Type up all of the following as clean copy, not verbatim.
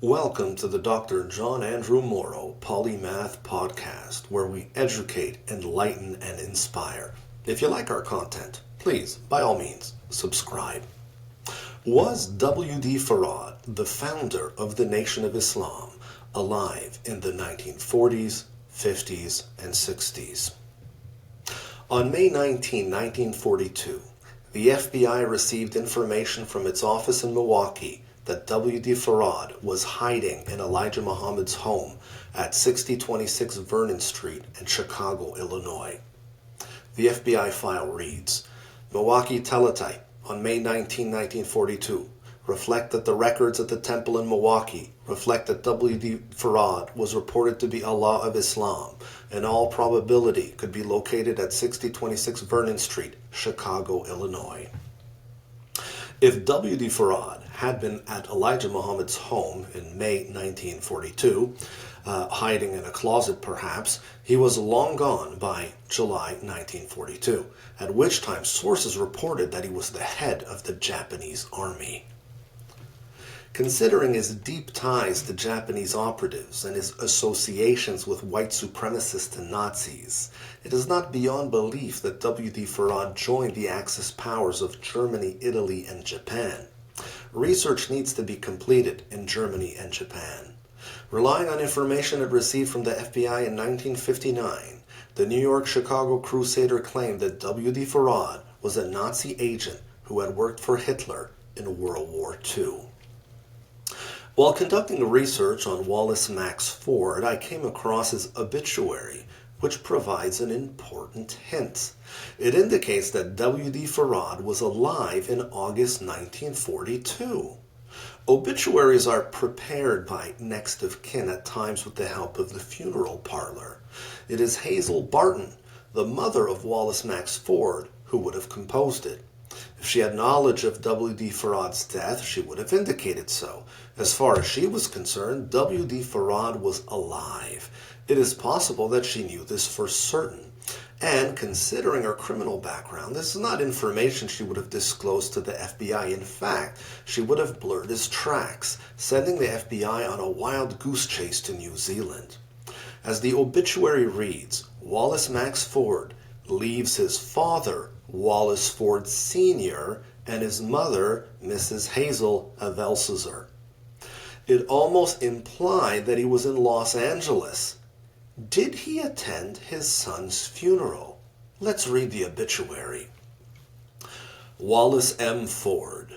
Welcome to the Dr. John Andrew Morrow Polymath Podcast, where we educate, enlighten, and inspire. If you like our content, please, by all means, subscribe. Was W.D. Farad, the founder of the Nation of Islam, alive in the 1940s, 50s, and 60s? On May 19, 1942, the FBI received information from its office in Milwaukee that W.D. Farad was hiding in Elijah Muhammad's home at 6026 Vernon Street in Chicago, Illinois. The FBI file reads, Milwaukee Teletype on May 19, 1942, reflect that the records at the temple in Milwaukee reflect that W.D. Farad was reported to be Allah of Islam, and all probability could be located at 6026 Vernon Street, Chicago, Illinois. If W.D. Farad had been at Elijah Muhammad's home in May 1942, hiding in a closet perhaps, he was long gone by July 1942, at which time sources reported that he was the head of the Japanese army. Considering his deep ties to Japanese operatives and his associations with white supremacists and Nazis, it is not beyond belief that W.D. Farad joined the Axis powers of Germany, Italy, and Japan. Research needs to be completed in Germany and Japan. Relying on information it received from the FBI in 1959, the New York-Chicago Crusader claimed that W.D. Farad was a Nazi agent who had worked for Hitler in World War II. While conducting research on Wallace Max Ford, I came across his obituary, which provides an important hint. It indicates that W.D. Farad was alive in August 1942. Obituaries are prepared by next of kin at times with the help of the funeral parlor. It is Hazel Barton, the mother of Wallace Max Ford, who would have composed it. If she had knowledge of W.D. Farad's death, she would have indicated so. As far as she was concerned, W.D. Farad was alive. It is possible that she knew this for certain. And considering her criminal background, this is not information she would have disclosed to the FBI. In fact, she would have blurred his tracks, sending the FBI on a wild goose chase to New Zealand. As the obituary reads, Wallace Max Ford leaves his father, Wallace Ford Sr., and his mother, Mrs. Hazel Avelszer. It almost implied that he was in Los Angeles. Did he attend his son's funeral? Let's read the obituary. Wallace M. Ford.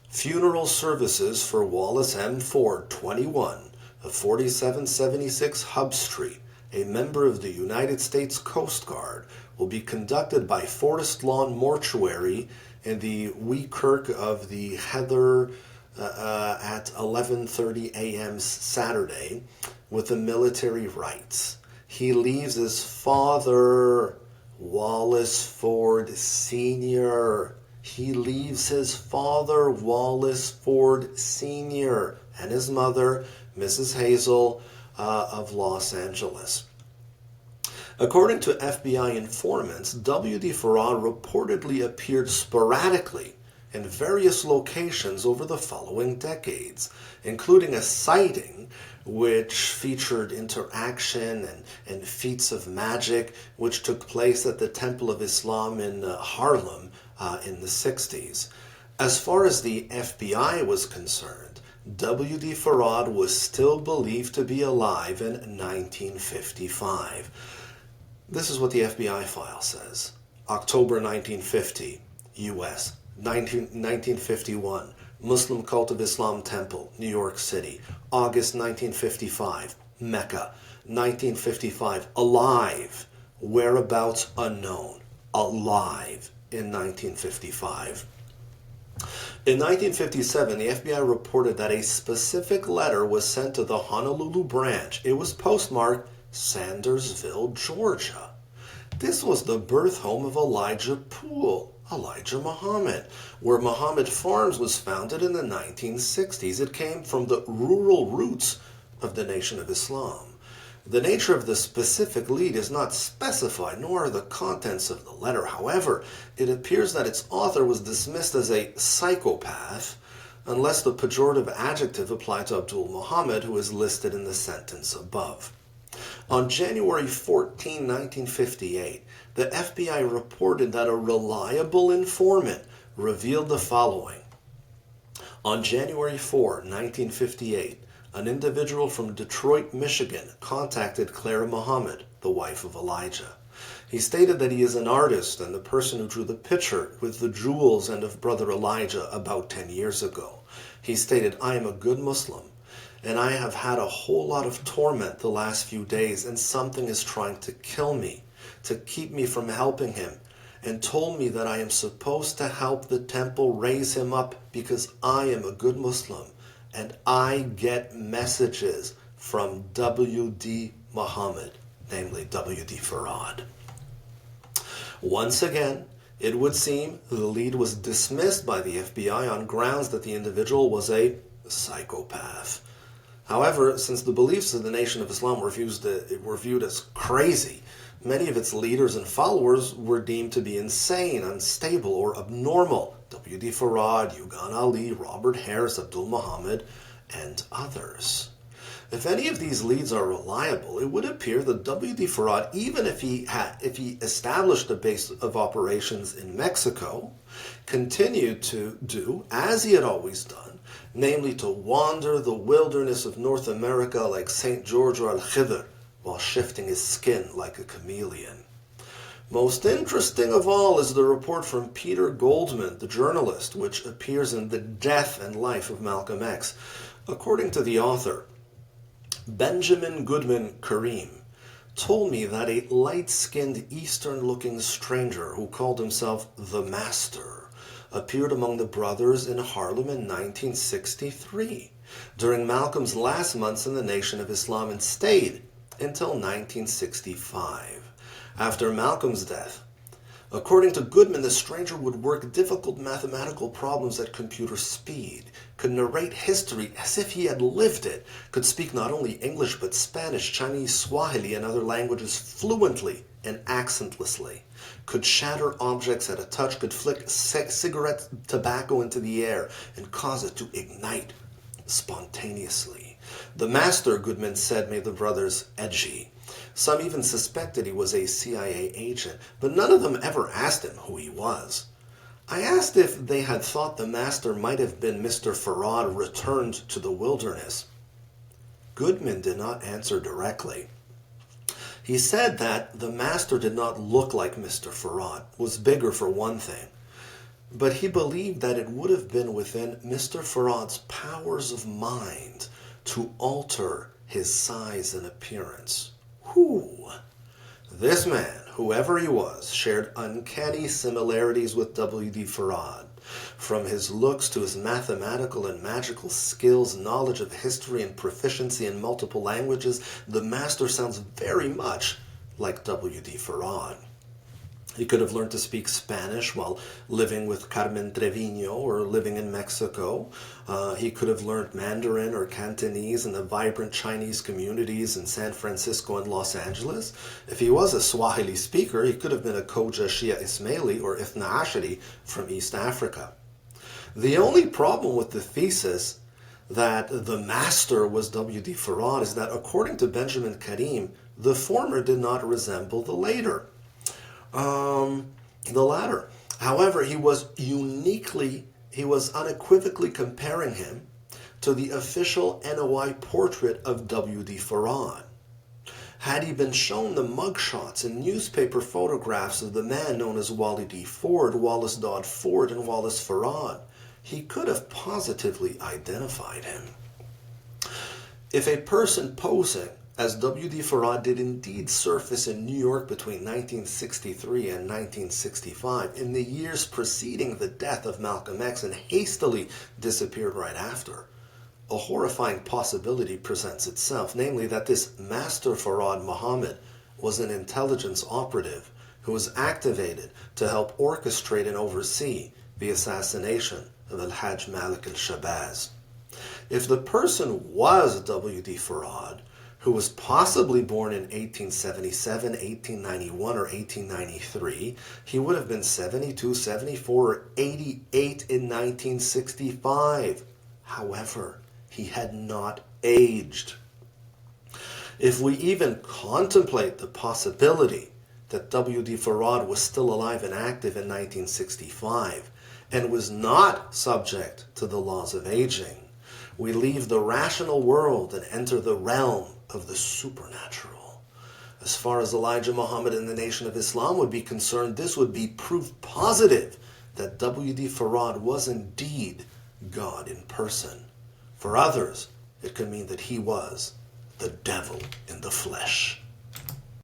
Funeral services for Wallace M. Ford, 21, of 4776 Hub Street, a member of the United States Coast Guard, will be conducted by Forest Lawn Mortuary in the Weekirk of the Heather at 11:30 a.m. Saturday with the military rites. He leaves his father, Wallace Ford Sr. He leaves his father, Wallace Ford Sr., and his mother, Mrs. Hazel of Los Angeles. According to FBI informants, W.D. Farad reportedly appeared sporadically in various locations over the following decades, including a sighting which featured interaction and feats of magic, which took place at the Temple of Islam in Harlem in the 60s. As far as the FBI was concerned, W.D. Farad was still believed to be alive in 1955. This is what the FBI file says. October 1950, U.S. 1951, Muslim Cult of Islam Temple, New York City. August 1955, Mecca. 1955, alive. Whereabouts unknown. Alive in 1955. In 1957, the FBI reported that a specific letter was sent to the Honolulu branch. It was postmarked Sandersville, Georgia. This was the birth home of Elijah Poole, Elijah Muhammad, where Muhammad Farms was founded in the 1960s. It came from the rural roots of the Nation of Islam. The nature of the specific lead is not specified, nor are the contents of the letter. However, it appears that its author was dismissed as a psychopath unless the pejorative adjective applied to Abdul Muhammad, who is listed in the sentence above. On January 14, 1958, the FBI reported that a reliable informant revealed the following. On January 4, 1958, an individual from Detroit, Michigan, contacted Clara Muhammad, the wife of Elijah. He stated that he is an artist and the person who drew the picture with the jewels and of Brother Elijah about 10 years ago. He stated, "I am a good Muslim, and I have had a whole lot of torment the last few days, and something is trying to kill me, to keep me from helping him, and told me that I am supposed to help the temple raise him up because I am a good Muslim, and I get messages from W.D. Muhammad," namely W.D. Farad. Once again, it would seem the lead was dismissed by the FBI on grounds that the individual was a psychopath. However, since the beliefs of the Nation of Islam were viewed as crazy, many of its leaders and followers were deemed to be insane, unstable, or abnormal. W.D. Farad, Yugan Ali, Robert Harris, Abdul Muhammad, and others. If any of these leads are reliable, it would appear that W.D. Farad, even if he established a base of operations in Mexico, continued to do as he had always done, namely to wander the wilderness of North America like St. George or Al-Khidr, while shifting his skin like a chameleon. Most interesting of all is the report from Peter Goldman, the journalist, which appears in The Death and Life of Malcolm X. According to the author, Benjamin Goodman Kareem told me that a light-skinned Eastern-looking stranger who called himself the Master appeared among the brothers in Harlem in 1963, during Malcolm's last months in the Nation of Islam, and stayed until 1965. After Malcolm's death, according to Goodman, the stranger would work difficult mathematical problems at computer speed, could narrate history as if he had lived it, could speak not only English but Spanish, Chinese, Swahili, and other languages fluently and accentlessly, could shatter objects at a touch, could flick cigarette tobacco into the air and cause it to ignite spontaneously. The Master, Goodman said, made the brothers edgy. Some even suspected he was a CIA agent, but none of them ever asked him who he was. I asked if they had thought the Master might have been Mr. Farad returned to the wilderness. Goodman did not answer directly. He said that the Master did not look like Mr. Farad, was bigger for one thing, but he believed that it would have been within Mr. Farad's powers of mind to alter his size and appearance. Whew! This man, whoever he was, shared uncanny similarities with W.D. Farad. From his looks to his mathematical and magical skills, knowledge of history, and proficiency in multiple languages, the Master sounds very much like W.D. Farad. He could have learned to speak Spanish while living with Carmen Trevino or living in Mexico. He could have learned Mandarin or Cantonese in the vibrant Chinese communities in San Francisco and Los Angeles. If he was a Swahili speaker, he could have been a Khoja Shia Ismaili or Ithna Ashari from East Africa. The only problem with the thesis that the Master was W.D. Farad is that, according to Benjamin Kareem, the former did not resemble the latter. However, he was unequivocally comparing him to the official NOI portrait of W.D. Farad. Had he been shown the mugshots and newspaper photographs of the man known as Wally D. Ford, Wallace Dodd Ford, and Wallace Farad, he could have positively identified him. If a person posing as W.D. Farad did indeed surface in New York between 1963 and 1965, in the years preceding the death of Malcolm X, and hastily disappeared right after, a horrifying possibility presents itself, namely that this Master Farad Muhammad was an intelligence operative who was activated to help orchestrate and oversee the assassination of Al-Hajj Malik al-Shabazz. If the person was W.D. Farad, who was possibly born in 1877, 1891, or 1893, he would have been 72, 74, or 88 in 1965. However, he had not aged. If we even contemplate the possibility that W.D. Farad was still alive and active in 1965 and was not subject to the laws of aging, we leave the rational world and enter the realm of the supernatural. As far as Elijah Muhammad and the Nation of Islam would be concerned, this would be proof positive that W.D. Farad was indeed God in person. For others, it could mean that he was the devil in the flesh.